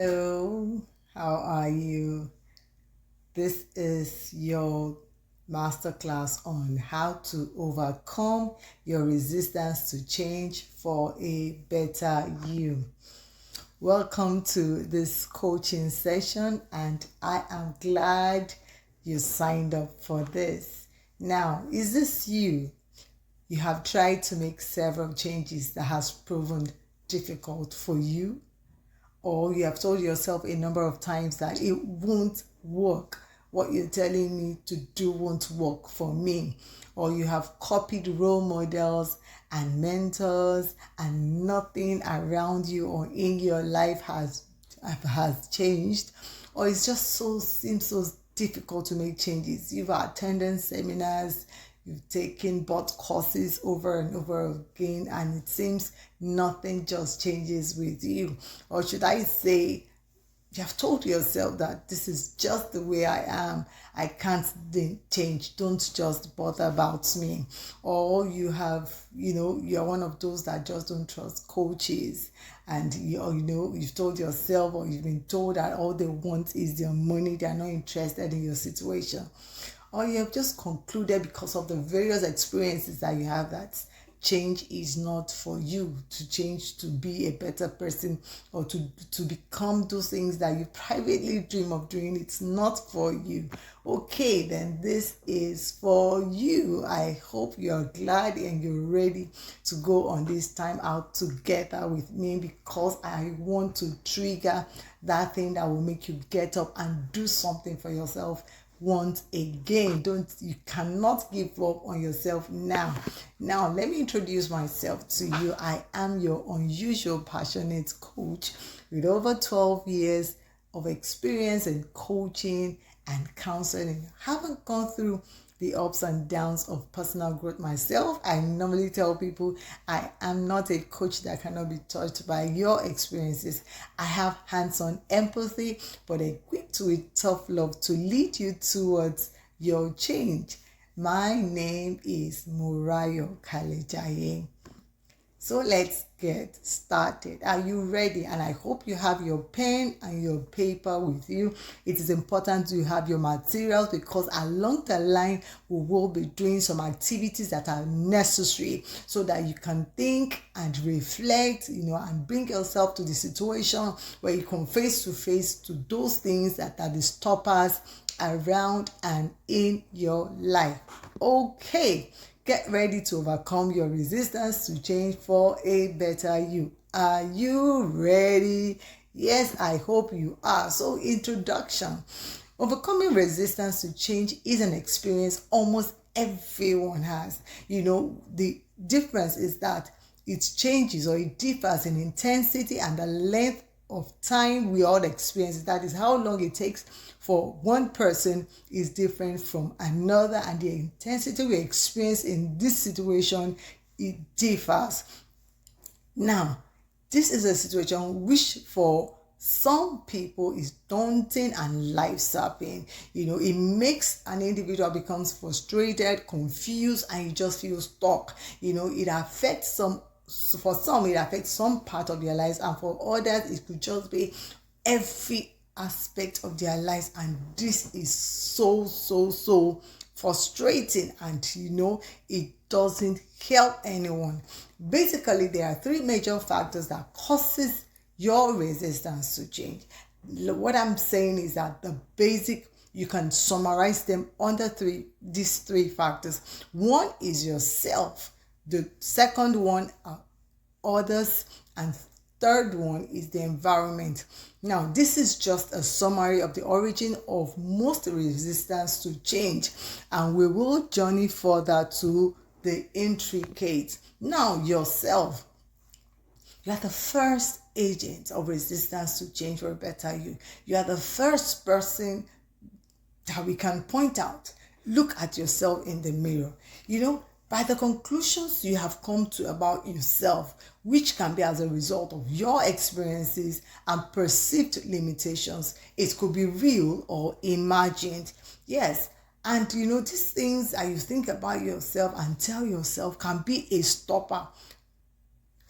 Hello, how are you? This is your masterclass on how to overcome your resistance to change for a better you. Welcome to this coaching session, and I am glad you signed up for this. Now, is this you? You have tried to make several changes that has proven difficult for you, or you have told yourself a number of times that it won't work. What you're telling me to do won't work for me. Or you have copied role models and mentors, and nothing around you or in your life has changed. Or it's just seems so difficult to make changes. You've attended seminars, you've taken bought courses over and over again, and it seems nothing just changes with you. Or should I say, you have told yourself that this is just the way I am. I can't change. Don't just bother about me. Or you have, you're one of those that just don't trust coaches. And, you've told yourself, or you've been told that all they want is your money. They're not interested in your situation. Or you have just concluded because of the various experiences that you have that change is not for you, to change to be a better person, or to become those things that you privately dream of doing. It's not for you. Okay, then this is for you. I hope you're glad and you're ready to go on this time out together with me, because I want to trigger that thing that will make you get up and do something for yourself once again. You cannot give up on yourself now. Now, let me introduce myself to you. I am your unusual passionate coach with over 12 years of experience in coaching and counseling. I haven't gone through the ups and downs of personal growth myself. I normally tell people I am not a coach that cannot be touched by your experiences. I have hands-on empathy, but equipped with tough love to lead you towards your change. My name is Murayo Kalejaye. So let's get started. Are you ready? And I hope you have your pen and your paper with you. It is important to have your materials, because along the line we will be doing some activities that are necessary so that you can think and reflect, and bring yourself to the situation where you come face to face to those things that are the stoppers around and in your life. Okay. Get ready to overcome your resistance to change for a better you. Are you ready? Yes, I hope you are. So, introduction. Overcoming resistance to change is an experience almost everyone has. The difference is that it changes, or it differs in intensity and the length of time we all experience. That is how long it takes for one person is different from another, and the intensity we experience in this situation, it differs. Now, this is a situation which for some people is daunting and life-sapping. It makes an individual becomes frustrated, confused, and you just feel stuck. It affects some. So for some, it affects some part of their lives, and for others, it could just be every aspect of their lives. And this is so frustrating, and it doesn't help anyone. Basically, there are three major factors that causes your resistance to change. What I'm saying is that you can summarize them under these three factors. One is yourself. The second one are others, and third one is the environment. Now, this is just a summary of the origin of most resistance to change, and we will journey further to the intricate. Now, yourself. You are the first agent of resistance to change for a better you. You are the first person that we can point out. Look at yourself in the mirror. By the conclusions you have come to about yourself, which can be as a result of your experiences and perceived limitations. It could be real or imagined. Yes. And these things that you think about yourself and tell yourself can be a stopper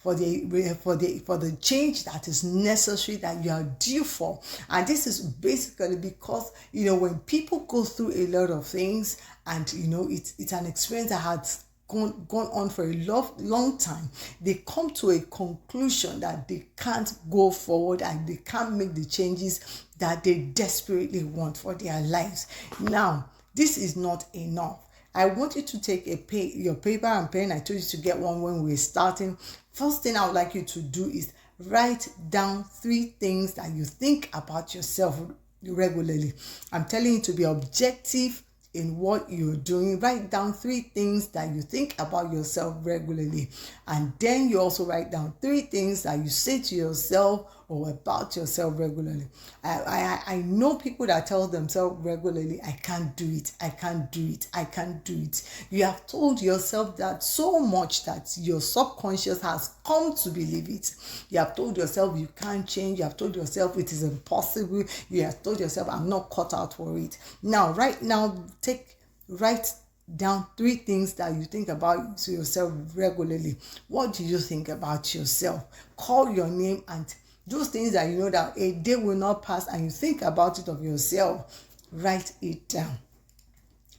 for the change that is necessary, that you are due for. And this is basically because, when people go through a lot of things, and it's an experience that has gone on for a long time, they come to a conclusion that they can't go forward and they can't make the changes that they desperately want for their lives. Now, this is not enough. I want you to take your paper and pen. I told you to get one when we're starting. First thing I would like you to do is write down 3 things that you think about yourself regularly. I'm telling you to be objective in what you're doing. Write down 3 things that you think about yourself regularly, and then you also write down 3 things that you say to yourself or about yourself regularly. I know people that tell themselves regularly, I can't do it, I can't do it, I can't do it. You have told yourself that so much that your subconscious has come to believe it. You have told yourself you can't change. You have told yourself it is impossible. You have told yourself I'm not cut out for it. Now, right now, write down 3 things that you think about to yourself regularly. What do you think about yourself? Call your name, and those things that you know that a day will not pass and you think about it of yourself, write it down.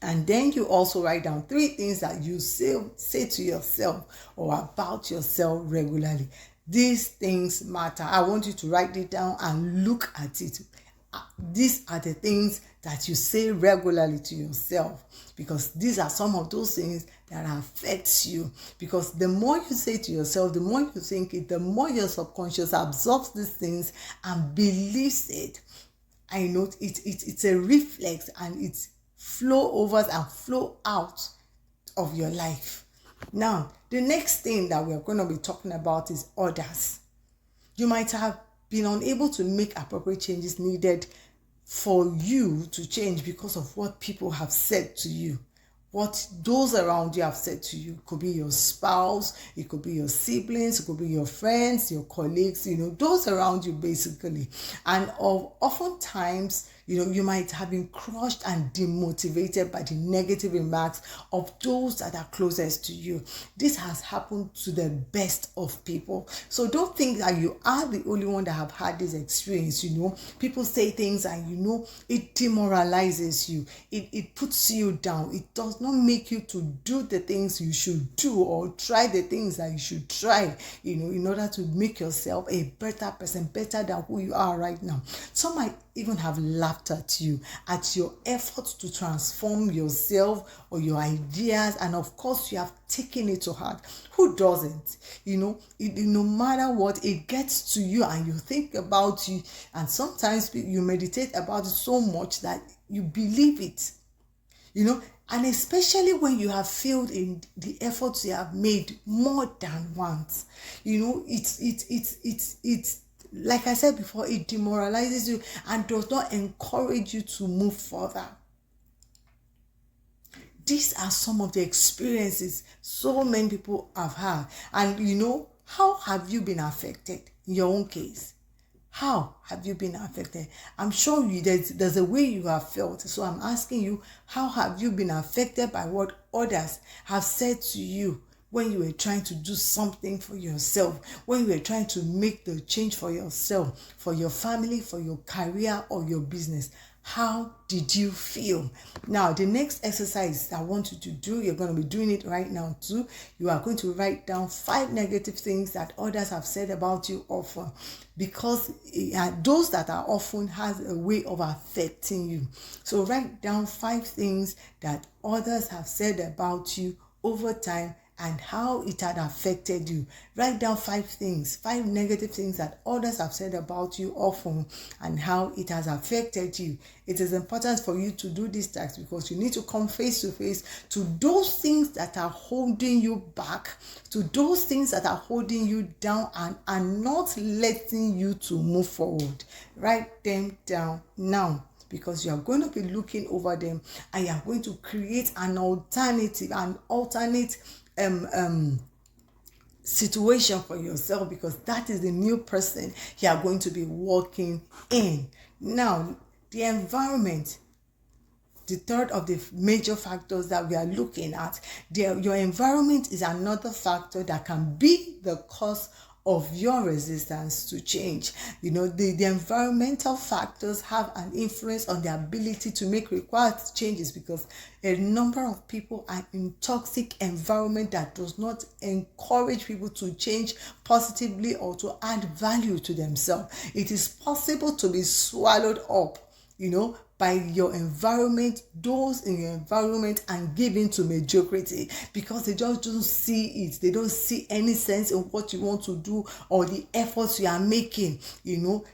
And then you also write down 3 things that you say to yourself or about yourself regularly. These things matter. I want you to write it down and look at it. These are the things that you say regularly to yourself, because these are some of those things that affects you. Because the more you say to yourself, the more you think it, the more your subconscious absorbs these things and believes it. I know it's a reflex, and it's flow over and flow out of your life. Now, the next thing that we're going to be talking about is others. You might have been unable to make appropriate changes needed for you to change because of what people have said to you. What those around you have said to you. It could be your spouse, it could be your siblings, it could be your friends, your colleagues, those around you basically. And oftentimes, you might have been crushed and demotivated by the negative remarks of those that are closest to you. This has happened to the best of people. So don't think that you are the only one that have had this experience. People say things and it demoralizes you. It puts you down. It does not make you to do the things you should do or try the things that you should try, in order to make yourself a better person, better than who you are right now. Some might even have laughed at you, at your efforts to transform yourself or your ideas, and of course you have taken it to heart. Who doesn't? No matter what, it gets to you and you think about you, and sometimes you meditate about it so much that you believe it. And especially when you have failed in the efforts you have made more than once, it's like I said before, it demoralizes you and does not encourage you to move further. These are some of the experiences so many people have had. And how have you been affected in your own case? How have you been affected? I'm sure there's a way you have felt. So I'm asking you, how have you been affected by what others have said to you when you were trying to do something for yourself, when you were trying to make the change for yourself, for your family, for your career or your business? How did you feel? Now, the next exercise I want you to do, you're going to be doing it right now too. You are going to write down 5 negative things that others have said about you often, because those that are often has a way of affecting you. So write down 5 things that others have said about you over time and how it had affected you. Write down 5 negative things that others have said about you often and how it has affected you. It is important for you to do this task because you need to come face to face to those things that are holding you back, to those things that are holding you down and are not letting you to move forward. Write them down now, because you are going to be looking over them and you are going to create an alternate situation for yourself, because that is the new person you are going to be walking in. Now, the environment the third of the major factors that we are looking at. Your environment is another factor that can be the cause of your resistance to change. The environmental factors have an influence on the ability to make required changes, because a number of people are in toxic environment that does not encourage people to change positively or to add value to themselves. It is possible to be swallowed up by your environment, those in your environment, and give in to mediocrity, because they just don't see it. They don't see any sense in what you want to do or the efforts you are making. It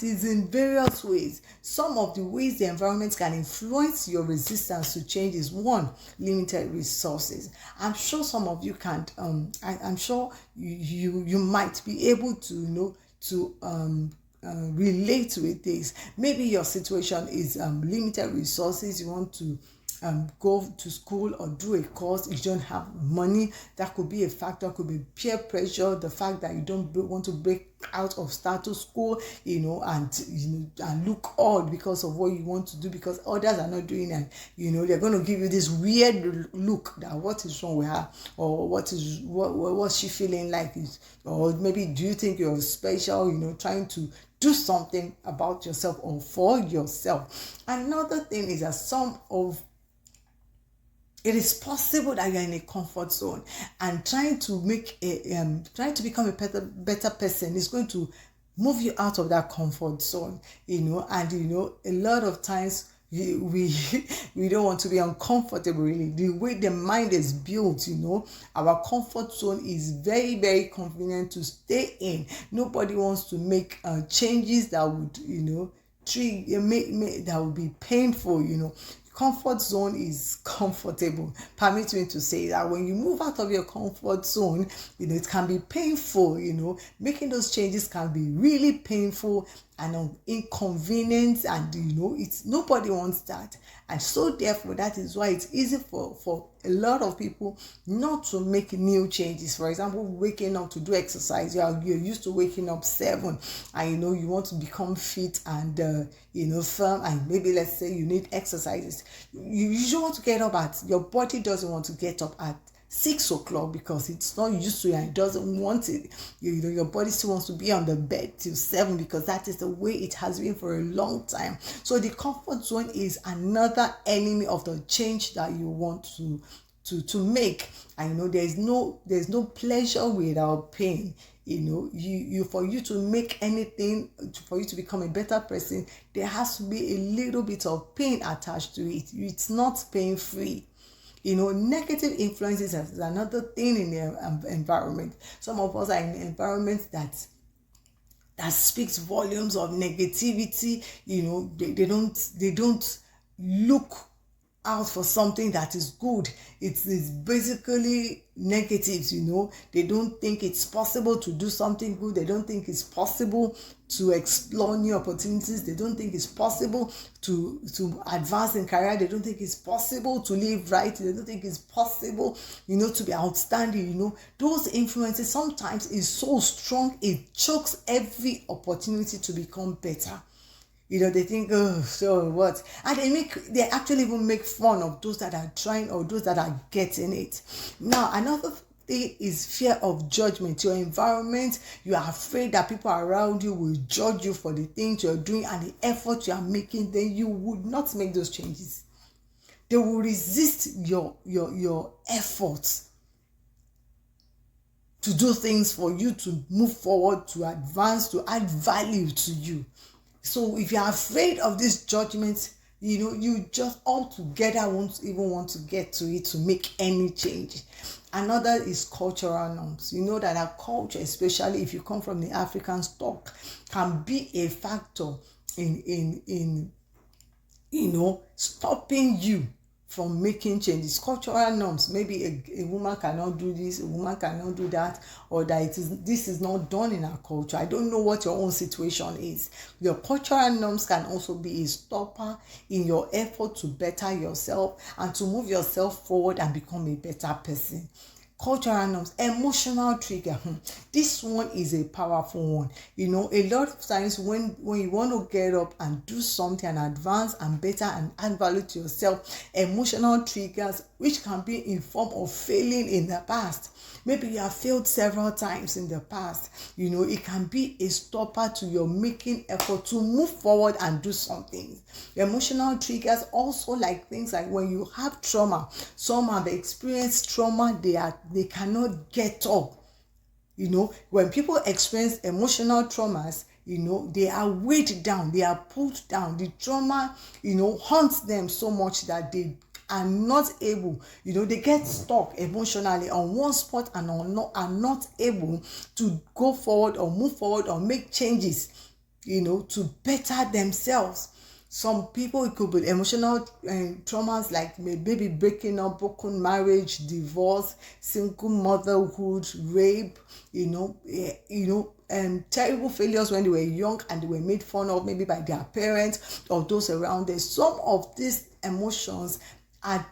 is in various ways. Some of the ways the environment can influence your resistance to change is: one, limited resources. I'm sure some of you can't. I'm sure you might be able to relate with this. Maybe your situation is limited resources. You want to go to school or do a course, you don't have money. That could be a factor. Could be peer pressure, the fact that you don't want to break out of status quo, and look odd because of what you want to do, because others are not doing it. They're going to give you this weird look that what is wrong with her, or what's she feeling like, or maybe do you think you're special, trying to do something about yourself or for yourself. Another thing is that it is possible that you're in a comfort zone, and trying to become a better person is going to move you out of that comfort zone, and a lot of times we don't want to be uncomfortable. Really, the way the mind is built, our comfort zone is very, very convenient to stay in. Nobody wants to make changes that would that would be painful. Comfort zone is comfortable. Permit me to say that when you move out of your comfort zone, it can be painful. Making those changes can be really painful and inconvenient, and it's nobody wants that. And so therefore, that is why it's easy for a lot of people not to make new changes. For example, waking up to do exercise. You're used to waking up 7, and you want to become fit and firm, and maybe let's say you need exercises. You usually want to get up your body doesn't want to get up at 6 o'clock because it's not used to it and it doesn't want it. Your body still wants to be on the bed till 7 because that is the way it has been for a long time. So the comfort zone is another enemy of the change that you want to make. And there's no pleasure without pain. For you to make anything, for you to become a better person, there has to be a little bit of pain attached to it. It's not pain free. Negative influences is another thing in the environment. Some of us are in environments that speaks volumes of negativity. They don't look out for something that is good. It's basically negatives. They don't think it's possible to do something good. They don't think it's possible to explore new opportunities. They don't think it's possible to advance in career. They don't think it's possible to live right. They don't think it's possible, to be outstanding. Those influences sometimes is so strong, it chokes every opportunity to become better. They think, oh, so what? And they actually even make fun of those that are trying or those that are getting it. Now, another thing is fear of judgment. Your environment, you are afraid that people around you will judge you for the things you're doing and the effort you are making. Then you would not make those changes. They will resist your efforts to do things for you, to move forward, to advance, to add value to you. So if you're afraid of this judgment, you just altogether won't even want to get to it to make any change. Another is cultural norms. That our culture, especially if you come from the African stock, can be a factor in stopping you from making changes. Cultural norms, maybe a woman cannot do this, a woman cannot do that, or that this is not done in our culture. I don't know what your own situation is. Your cultural norms can also be a stopper in your effort to better yourself and to move yourself forward and become a better person. Cultural norms, emotional trigger. This one is a powerful one. You know, a lot of times when you want to get up and do something and advance and better and add value to yourself, emotional triggers, which can be in form of failing in the past. Maybe you have failed several times in the past. You know, it can be a stopper to your making effort to move forward and do something. Emotional triggers also, like things like when you have trauma. Some have experienced trauma, they cannot get up. You know, when people experience emotional traumas, you know, they are weighed down, they are pulled down. The trauma, you know, haunts them so much that they are not able, you know, they get stuck emotionally on one spot and are not able to go forward or move forward or make changes, you know, to better themselves. Some people, it could be emotional traumas like maybe breaking up, broken marriage, divorce, single motherhood, rape, terrible failures when they were young and they were made fun of maybe by their parents or those around them. Some of these emotions are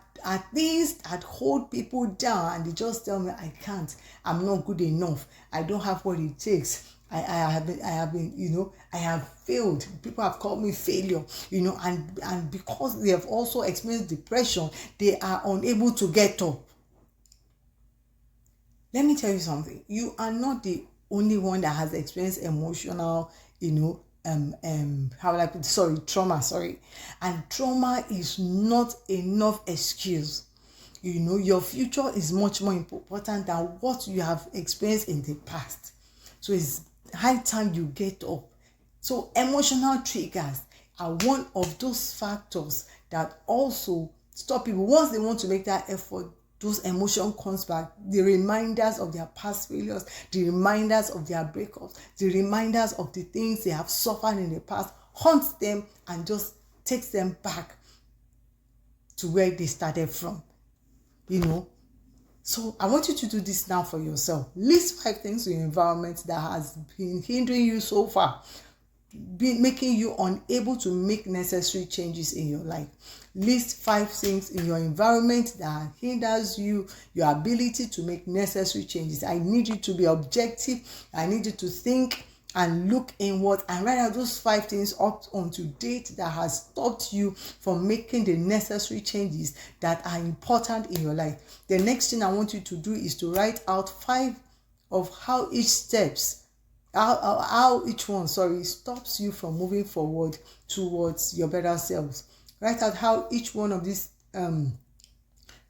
things that hold people down, and they just tell me, I can't, I'm not good enough, I don't have what it takes. I have been, you know, I have failed. People have called me failure, you know, and because they have also experienced depression, they are unable to get up. Let me tell you something. You are not the only one that has experienced emotional, you know, trauma, and trauma is not enough excuse. You know, your future is much more important than what you have experienced in the past. So it's high time you get up. So emotional triggers are one of those factors that also stop people. Once they want to make that effort, those emotion comes back. The reminders of their past failures, the reminders of their breakups, the reminders of the things they have suffered in the past haunts them and just takes them back to where they started from. You know, so I want you to do this now for yourself. List 5 things in your environment that has been hindering you so far, making you unable to make necessary changes in your life. List 5 things in your environment that hinders you, your ability to make necessary changes. I need you to be objective. I need you to think and look inward and write out those 5 things up onto date that has stopped you from making the necessary changes that are important in your life. The next thing I want you to do is to write out 5 of how each one stops you from moving forward towards your better selves. Write out how each one of these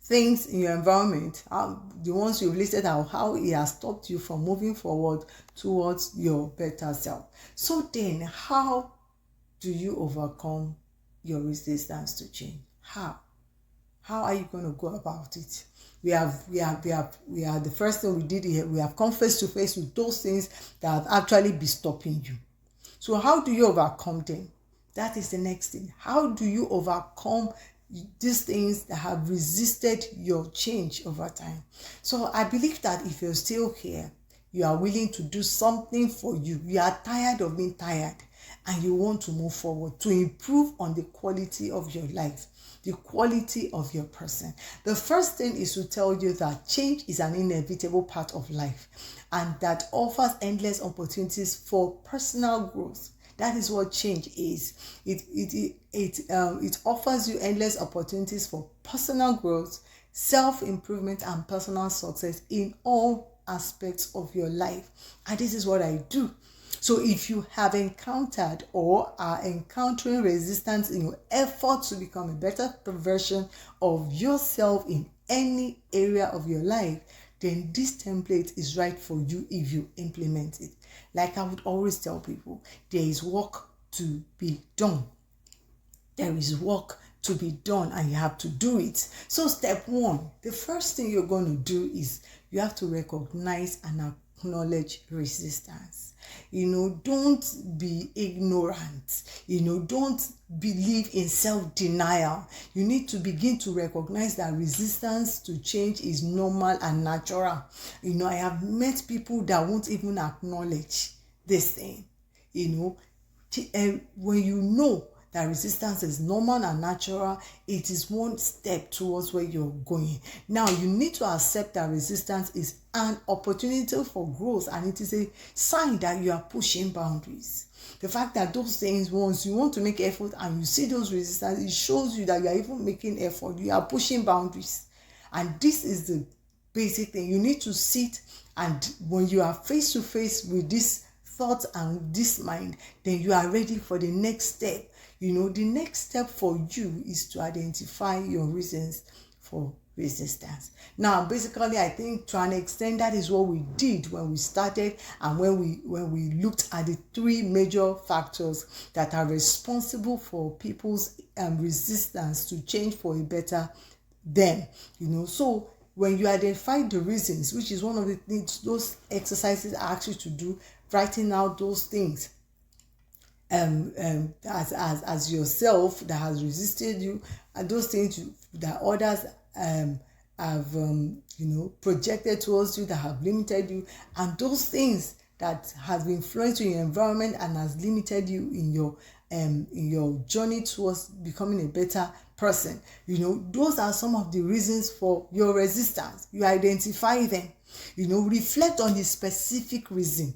things in your environment, the ones you've listed out, how it has stopped you from moving forward towards your better self. So then, how do you overcome your resistance to change? How are you going to go about it? We are the first thing we did here. We have come face to face with those things that have actually been stopping you. So how do you overcome them? That is the next thing. How do you overcome these things that have resisted your change over time? So I believe that if you're still here, you are willing to do something for you. You are tired of being tired and you want to move forward to improve on the quality of your life, the quality of your person. The first thing is to tell you that change is an inevitable part of life and that offers endless opportunities for personal growth. That is what change is. It offers you endless opportunities for personal growth, self-improvement, and personal success in all aspects of your life. And this is what I do. So if you have encountered or are encountering resistance in your effort to become a better version of yourself in any area of your life, then this template is right for you if you implement it. Like I would always tell people, there is work to be done. There is work to be done and you have to do it. So step 1, the first thing you're going to do is you have to recognize and acknowledge resistance. Don't be ignorant. Don't believe in self-denial. You need to begin to recognize that resistance to change is normal and natural. I have met people that won't even acknowledge this thing. When you know that resistance is normal and natural. It is one step towards where you're going. Now, you need to accept that resistance is an opportunity for growth, and it is a sign that you are pushing boundaries. The fact that those things, once you want to make effort and you see those resistance, it shows you that you are even making effort. You are pushing boundaries. And this is the basic thing. You need to sit, and when you are face to face with this thought and this mind, then you are ready for the next step. The next step for you is to identify your reasons for resistance. Now, basically, I think to an extent that is what we did when we started, and when we looked at the three major factors that are responsible for people's resistance to change for a better them. So when you identify the reasons, which is one of the things, those exercises I ask you to do, writing out those things as yourself that has resisted you, and those things that others have projected towards you, that have limited you, and those things that has been influenced in your environment and has limited you in your journey towards becoming a better person. Those are some of the reasons for your resistance. You identify them. Reflect on the specific reason.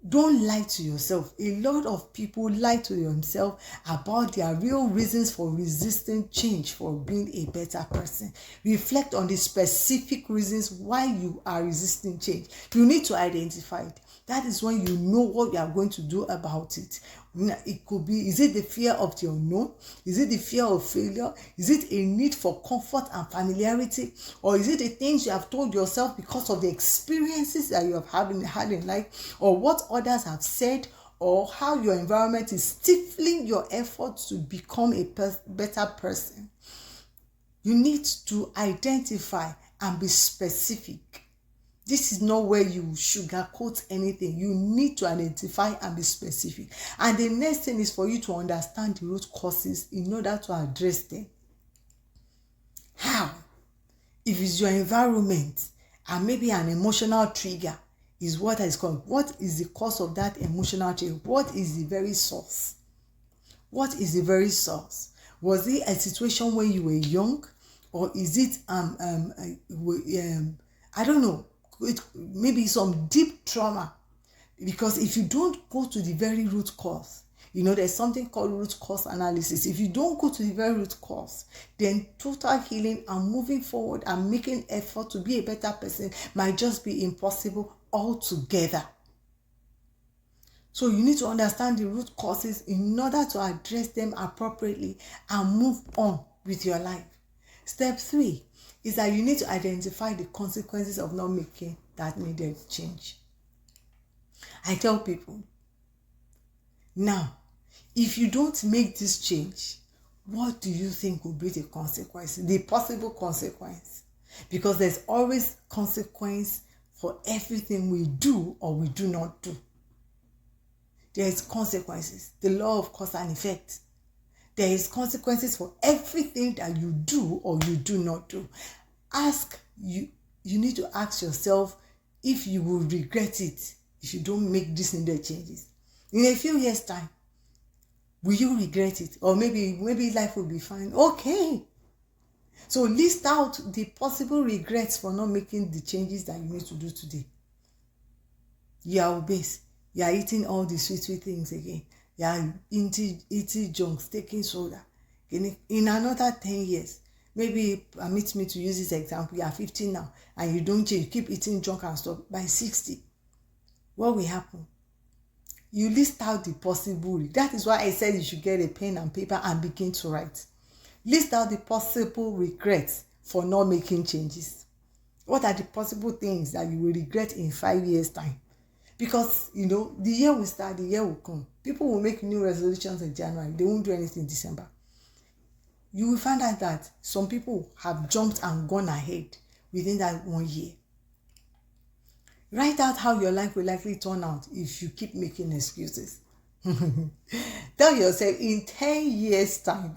Don't lie to yourself. A lot of people lie to themselves about their real reasons for resisting change, for being a better person. Reflect on the specific reasons why you are resisting change. You need to identify it. That is when you know what you are going to do about it. It could be, is it the fear of the unknown? Is it the fear of failure? Is it a need for comfort and familiarity? Or is it the things you have told yourself because of the experiences that you have had in life, or what others have said, or how your environment is stifling your efforts to become a better person? You need to identify and be specific. This is not where you sugarcoat anything. You need to identify and be specific. And the next thing is for you to understand the root causes in order to address them. How? If it's your environment and maybe an emotional trigger is what is called. What is the cause of that emotional trigger? What is the very source? What is the very source? Was it a situation when you were young, or is it I don't know. Maybe some deep trauma? Because if you don't go to the very root cause, there's something called root cause analysis. If you don't go to the very root cause, then total healing and moving forward and making effort to be a better person might just be impossible altogether. So you need to understand the root causes in order to address them appropriately and move on with your life. Step 3 is that you need to identify the consequences of not making that needed change. I tell people, now, if you don't make this change, what do you think will be the consequence, the possible consequence? Because there's always consequence for everything we do or we do not do. There is consequences, the law of cause and effect. There is consequences for everything that you do or you do not do. You need to ask yourself if you will regret it if you don't make these needed changes. In a few years' time, will you regret it? Or maybe life will be fine. Okay. So list out the possible regrets for not making the changes that you need to do today. You are obese. You are eating all the sweet things again. You are eating junk, taking soda. In another 10 years, maybe permit me to use this example, you are 50 now and you don't change, you keep eating junk and stuff. By 60, what will happen? You list out the possible. That is why I said you should get a pen and paper and begin to write. List out the possible regrets for not making changes. What are the possible things that you will regret in 5 years' time? Because, the year will start, the year will come. People will make new resolutions in January. They won't do anything in December. You will find out that some people have jumped and gone ahead within that 1 year. Write out how your life will likely turn out if you keep making excuses. Tell yourself in 10 years' time,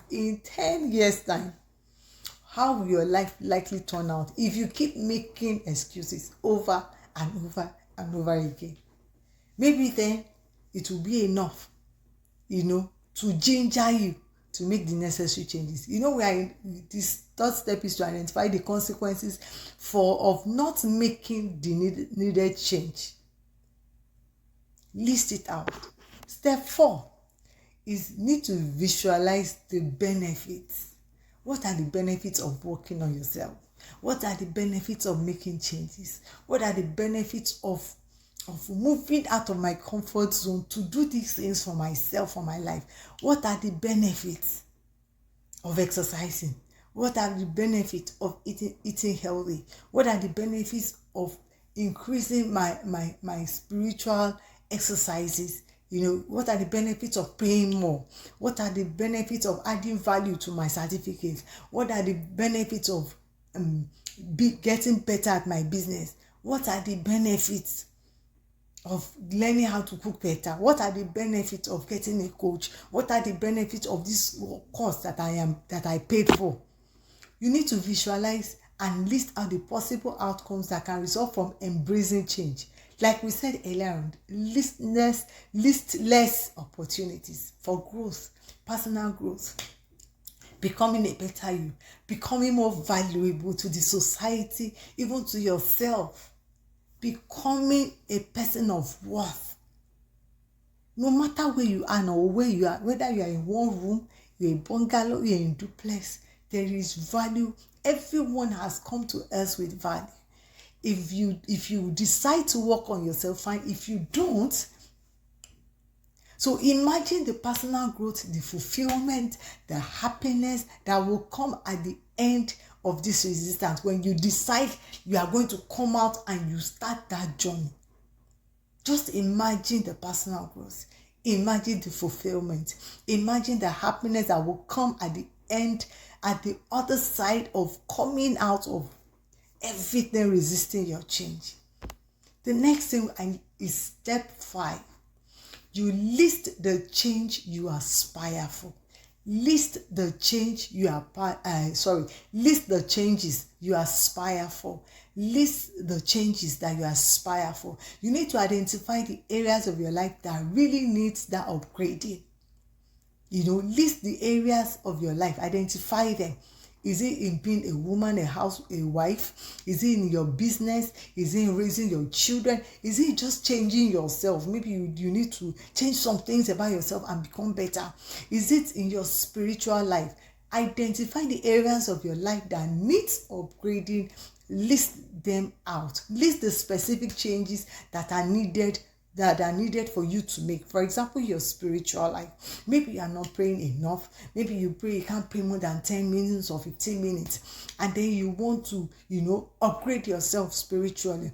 how will your life likely turn out if you keep making excuses over and over and over again? Maybe then it will be enough, to ginger you to make the necessary changes. We are in this third step is to identify the consequences of not making the needed change. List it out. Step 4 is need to visualize the benefits. What are the benefits of working on yourself? What are the benefits of making changes? What are the benefits of moving out of my comfort zone to do these things for myself, for my life? What are the benefits of exercising? What are the benefits of eating healthy? What are the benefits of increasing my spiritual exercises? What are the benefits of praying more? What are the benefits of adding value to my certificates? What are the benefits of getting better at my business? What are the benefits of learning how to cook better? What are the benefits of getting a coach? What are the benefits of this course that I paid for? You need to visualize and list out the possible outcomes that can result from embracing change. Like we said earlier, list less opportunities for growth, personal growth, becoming a better you, becoming more valuable to the society, even to yourself, becoming a person of worth. No matter where you are or where you are, whether you are in one room, you're in bungalow, you're in duplex, there is value. Everyone has come to us with value. If you decide to work on yourself, fine. If you don't, so imagine the personal growth, the fulfillment, the happiness that will come at the end of this resistance when you decide you are going to come out and you start that journey. Just imagine the personal growth. Imagine the fulfillment. Imagine the happiness that will come at the end, at the other side of coming out of everything resisting your change. The next thing is step 5. You list the change you aspire for. List the changes you aspire for. List the changes that you aspire for. You need to identify the areas of your life that really needs that upgrading. List the areas of your life, identify them. Is it in being a woman, a wife? Is it in your business? Is it in raising your children? Is it just changing yourself? Maybe you need to change some things about yourself and become better. Is it in your spiritual life? Identify the areas of your life that needs upgrading. List them out. List the specific changes that are needed for you to make. For example, your spiritual life. Maybe you are not praying enough. Maybe you can't pray more than 10 minutes or 15 minutes. And then you want to, upgrade yourself spiritually.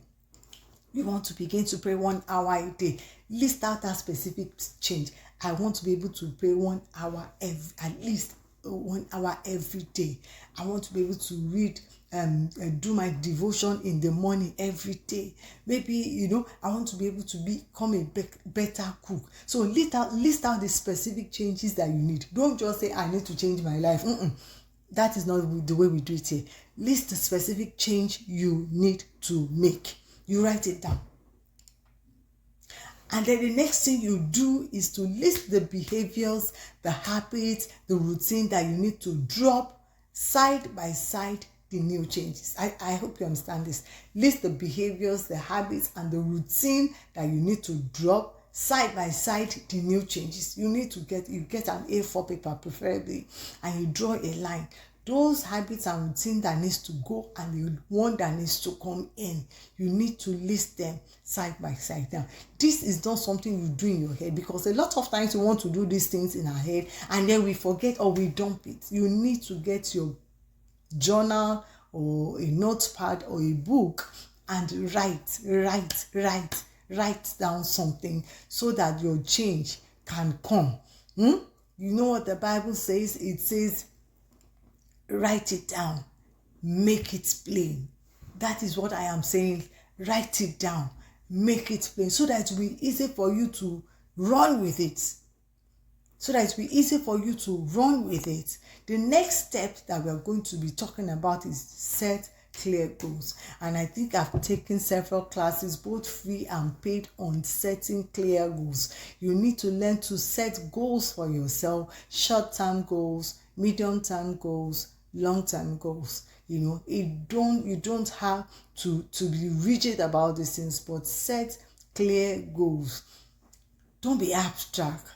You want to begin to pray 1 hour a day. List out that specific change. I want to be able to pray 1 hour at least 1 hour every day. I want to be able to read do my devotion in the morning every day. Maybe I want to be able to become a better cook. So list out the specific changes that you need. Don't just say I need to change my life. That is not the way we do it here. List the specific change you need to make. You write it down. And then the next thing you do is to list the behaviors, the habits, the routine that you need to drop side by side the new changes. I hope you understand this. List the behaviors, the habits, and the routine that you need to drop side by side the new changes. You need to get an A4 paper preferably, and you draw a line. Those habits and routine that needs to go and the one that needs to come in, you need to list them side by side. Now, this is not something you do in your head, because a lot of times we want to do these things in our head and then we forget or we dump it. You need to get your journal or a notepad or a book and write down something so that your change can come. You know what the Bible says? It says, write it down, make it plain. That is what I am saying. Write it down, make it plain, so that it will be easy for you to run with it. The next step that we are going to be talking about is set clear goals. And I think I've taken several classes, both free and paid, on setting clear goals. You need to learn to set goals for yourself, short-term goals, medium-term goals, long-term goals. You don't have to be rigid about these things, but set clear goals. Don't be abstract.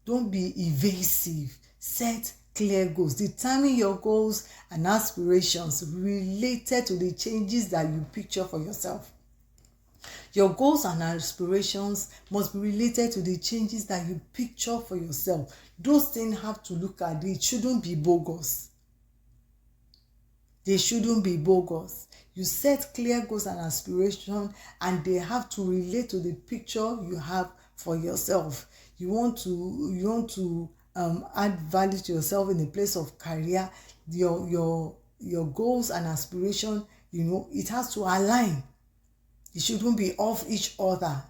Don't be evasive. Set clear goals. Determine your goals and aspirations related to the changes that you picture for yourself. Your goals and aspirations must be related to the changes that you picture for yourself. Those things have to look at it. It shouldn't be bogus. They shouldn't be bogus. You set clear goals and aspirations, and they have to relate to the picture you have for yourself. You want to add value to yourself in the place of career. Your goals and aspiration, it has to align. It shouldn't be off each other.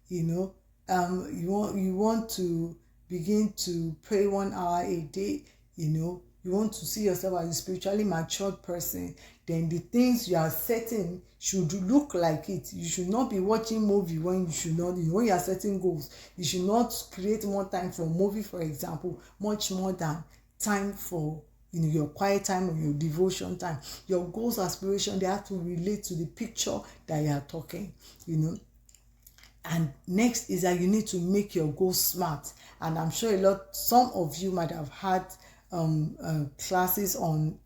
You want to begin to pray 1 hour a day. You want to see yourself as a spiritually matured person, then the things you are setting should look like it. You should not be watching movie when you should not. When you are setting goals, you should not create more time for a movie, for example, much more than time for your quiet time or your devotion time. Your goals, aspiration, they have to relate to the picture that you are talking. And next is that you need to make your goals smart. And I'm sure some of you might have had classes on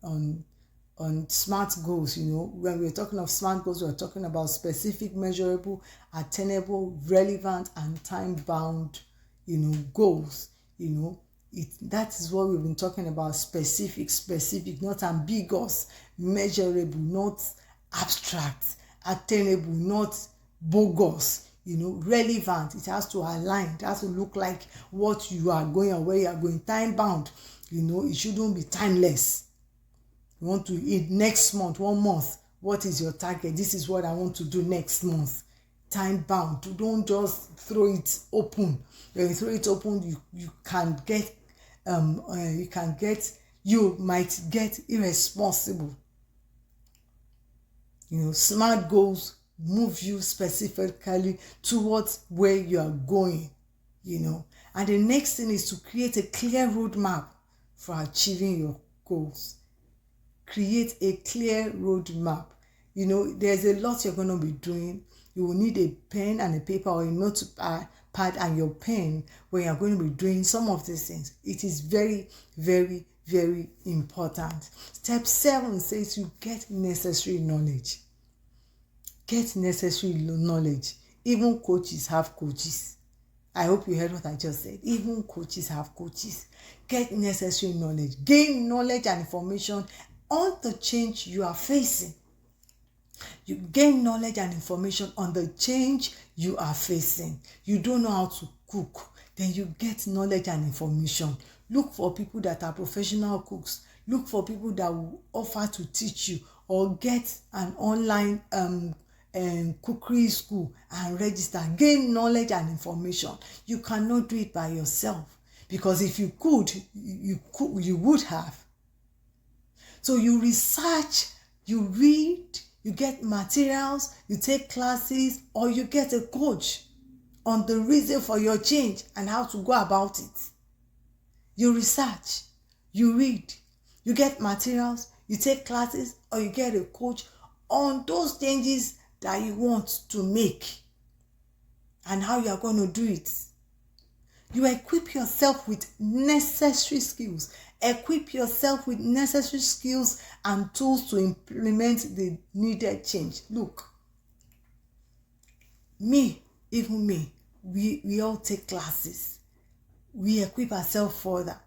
SMART goals. When we're talking of SMART goals, we're talking about specific, measurable, attainable, relevant, and time-bound goals. That is what we've been talking about. Specific, not ambiguous, measurable, not abstract, attainable, not bogus, relevant. It has to align. It has to look like what you are going or where you are going. Time bound. It shouldn't be timeless. You want to eat next month, 1 month. What is your target? This is what I want to do next month. Time bound. You don't just throw it open. When you throw it open, you might get irresponsible. Smart goals move you specifically towards where you are going. And the next thing is to create a clear roadmap for achieving your goals. Create a clear roadmap. There's a lot you're going to be doing. You will need a pen and a paper, or a notepad and your pen when you're going to be doing some of these things. It is very, very, very important. Step 7 says you get necessary knowledge. Get necessary knowledge. Even coaches have coaches. I hope you heard what I just said. Even coaches have coaches. Get necessary knowledge. Gain knowledge and information on the change you are facing. You gain knowledge and information on the change you are facing. You don't know how to cook, then you get knowledge and information. Look for people that are professional cooks. Look for people that will offer to teach you, or get an online cookery school and register. Gain knowledge and information. You cannot do it by yourself, because if you could, you would have. So you research, you read, you get materials, you take classes, or you get a coach on the reason for your change and how to go about it. You research, you read, you get materials, you take classes, or you get a coach on those changes that you want to make and how you are going to do it. You equip yourself with necessary skills. Equip yourself with necessary skills and tools to implement the needed change. Look, even me, we all take classes. We equip ourselves further.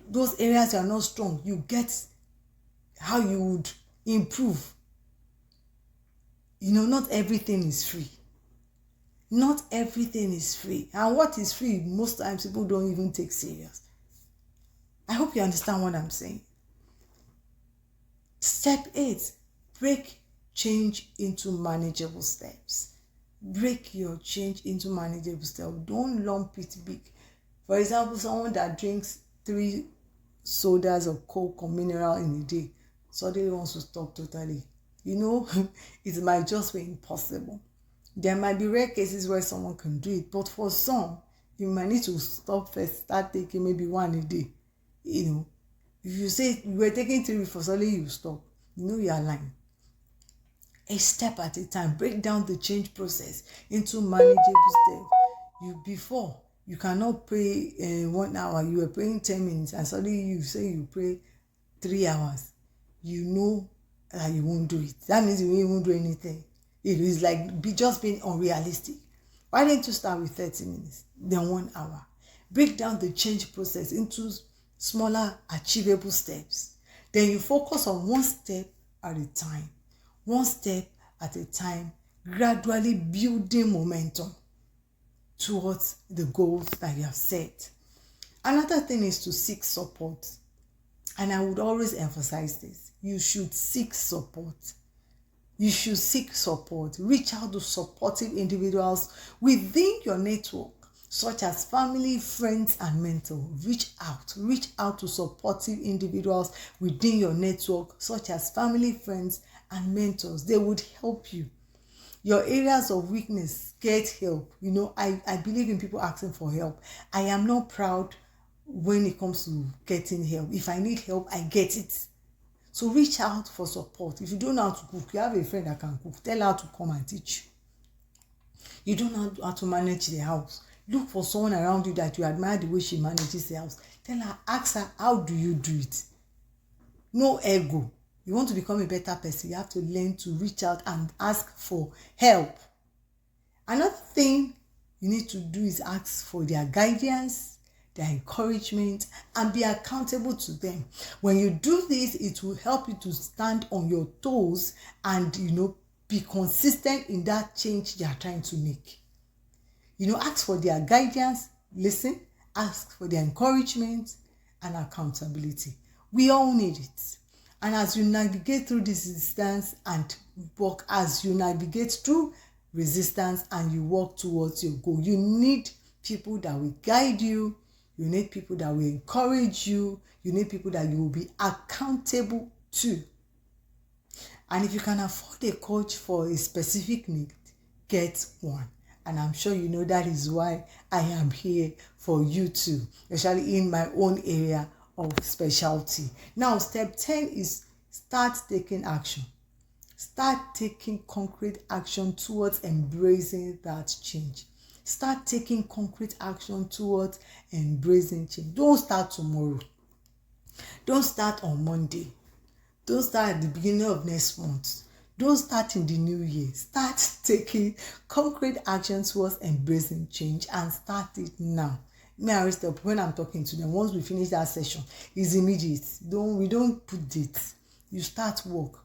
Those areas you are not strong, you get how you would improve. Not everything is free. Not everything is free. And what is free, most times people don't even take serious. I hope you understand what I'm saying. Step 8, break change into manageable steps. Break your change into manageable steps. Don't lump it big. For example, someone that drinks 3 sodas of Coke or mineral in a day suddenly wants to stop totally. it might just be impossible. There might be rare cases where someone can do it, but for some, you might need to stop first, start taking maybe one a day. If you say you were taking 3 for suddenly you stop, you are lying. A step at a time. Break down the change process into manageable steps. Before, you cannot pray 1 hour. You were praying 10 minutes, and suddenly you say you pray 3 hours. You know that you won't do it. That means you won't do anything. It is like just being unrealistic. Why don't you start with 30 minutes, then 1 hour? Break down the change process into smaller, achievable steps. Then you focus on one step at a time. One step at a time, gradually building momentum towards the goals that you have set. Another thing is to seek support. And I would always emphasize this. You should seek support. You should seek support. Reach out to supportive individuals within your network, such as family, friends, and mentors. Reach out to supportive individuals within your network, such as family, friends, and mentors. They would help you. Your areas of weakness, get help. I believe in people asking for help. I am not proud when it comes to getting help. If I need help, I get it. So reach out for support. If you don't know how to cook, you have a friend that can cook. Tell her to come and teach you. You don't know how to manage the house. Look for someone around you that you admire the way she manages the house. Tell her, ask her, how do you do it? No ego. You want to become a better person, you have to learn to reach out and ask for help. Another thing you need to do is ask for their guidance, their encouragement, and be accountable to them. When you do this, it will help you to stand on your toes and, be consistent in that change you are trying to make. Ask for their guidance, listen, ask for their encouragement and accountability. We all need it. And as you navigate through this resistance and walk, as you navigate through resistance and you walk towards your goal, you need people that will guide you. You need people that will encourage you. You need people that you will be accountable to. And if you can afford a coach for a specific need, get one. And I'm sure that is why I am here for you too, especially in my own area of specialty. Now, step 10 is start taking action. Start taking concrete action towards embracing that change. Start taking concrete action towards embracing change. Don't start tomorrow. Don't start on Monday. Don't start at the beginning of next month. Don't start in the new year. Start taking concrete action towards embracing change and start it now. Me and rest up when I'm talking to them. Once we finish that session, it's immediate. We don't put dates. You start work.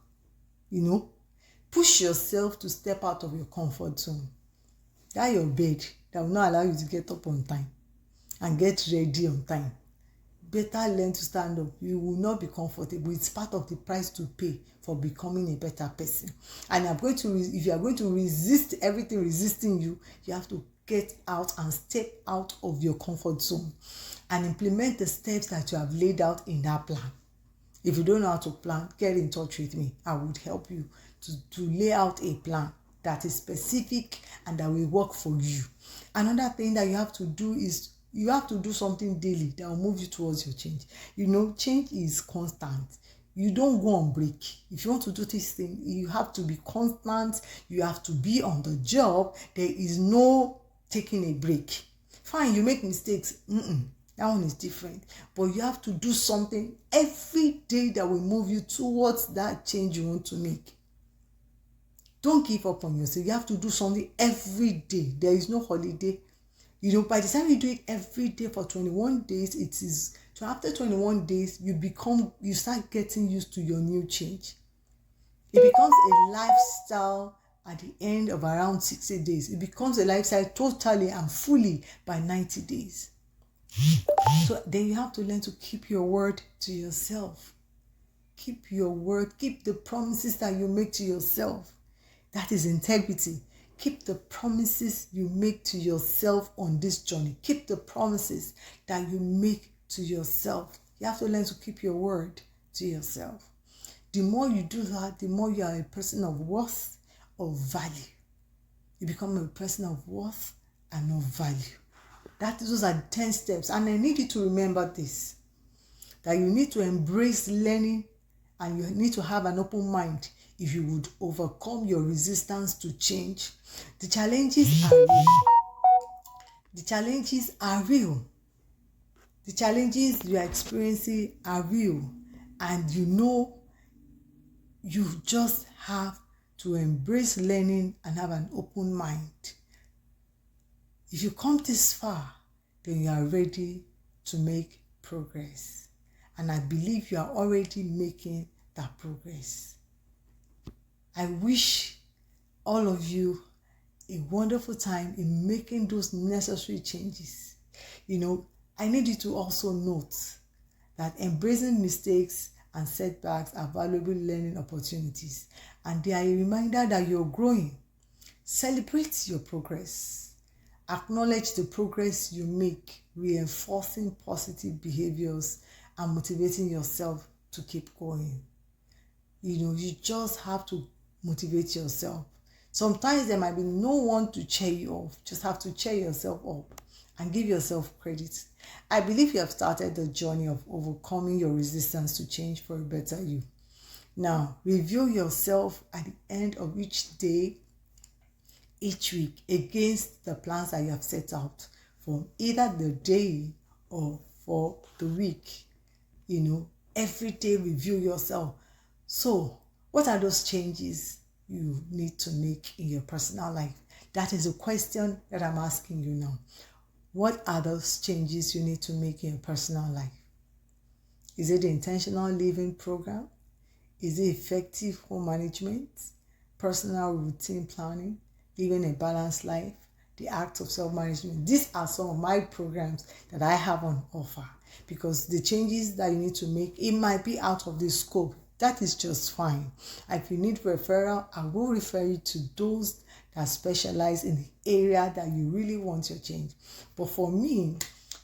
Push yourself to step out of your comfort zone. That your bed that will not allow you to get up on time and get ready on time. Better learn to stand up. You will not be comfortable. It's part of the price to pay for becoming a better person. And if you are going to resist everything resisting you, you have to get out and step out of your comfort zone and implement the steps that you have laid out in that plan. If you don't know how to plan, get in touch with me. I would help you to lay out a plan that is specific and that will work for you. Another thing that you have to do is you have to do something daily that will move you towards your change. Change is constant. You don't go on break. If you want to do this thing, you have to be constant. You have to be on the job. There is no taking a break. Fine, you make mistakes. That one is different. But you have to do something every day that will move you towards that change you want to make. Don't give up on yourself. You have to do something every day. There is no holiday. By the time you do it every day for 21 days, so after 21 days, you start getting used to your new change. It becomes a lifestyle at the end of around 60 days. It becomes a lifestyle totally and fully by 90 days. So then you have to learn to keep your word to yourself. Keep your word. Keep the promises that you make to yourself. That is integrity. Keep the promises you make to yourself on this journey. Keep the promises that you make to yourself. You have to learn to keep your word to yourself. The more you do that, the more you are a person of worth, of value. You become a person of worth and of value. Those are 10 steps. And I need you to remember this, that you need to embrace learning and you need to have an open mind if you would overcome your resistance to change. The challenges are real. The challenges are real. The challenges you are experiencing are real. And you just have to embrace learning and have an open mind. If you come this far, then you are ready to make progress. And I believe you are already making that progress. I wish all of you a wonderful time in making those necessary changes. I need you to also note that embracing mistakes and setbacks are valuable learning opportunities, and they are a reminder that you're growing. Celebrate your progress. Acknowledge the progress you make, reinforcing positive behaviors and motivating yourself to keep going. You just have to motivate yourself. Sometimes there might be no one to cheer you up. Just have to cheer yourself up and give yourself credit. I believe you have started the journey of overcoming your resistance to change for a better you. Now, review yourself at the end of each day, each week, against the plans that you have set out for either the day or for the week. Every day review yourself. So, what are those changes you need to make in your personal life? That is a question that I'm asking you now. What are those changes you need to make in your personal life? Is it the intentional living program? Is it effective home management, personal routine planning, living a balanced life, the act of self-management? These are some of my programs that I have on offer, because the changes that you need to make, it might be out of the scope. That is just fine. If you need referral, I will refer you to those that specialize in the area that you really want your change. But for me,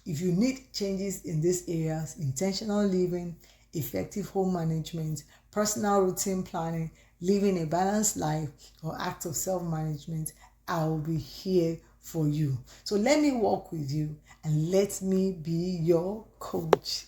if you need changes in these areas, intentional living, effective home management, personal routine planning, living a balanced life, or act of self-management, I will be here for you. So let me walk with you and let me be your coach.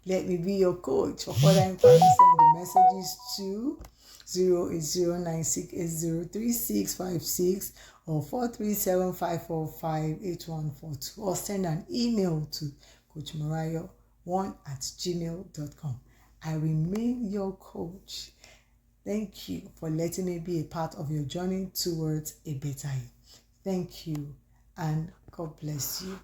Let me be your coach. For further inquiries, send the messages to 08096803656 or 437-545-8142, or send an email to coachmarayo1@gmail.com. I remain your coach. Thank you for letting me be a part of your journey towards a better you. Thank you, and God bless you.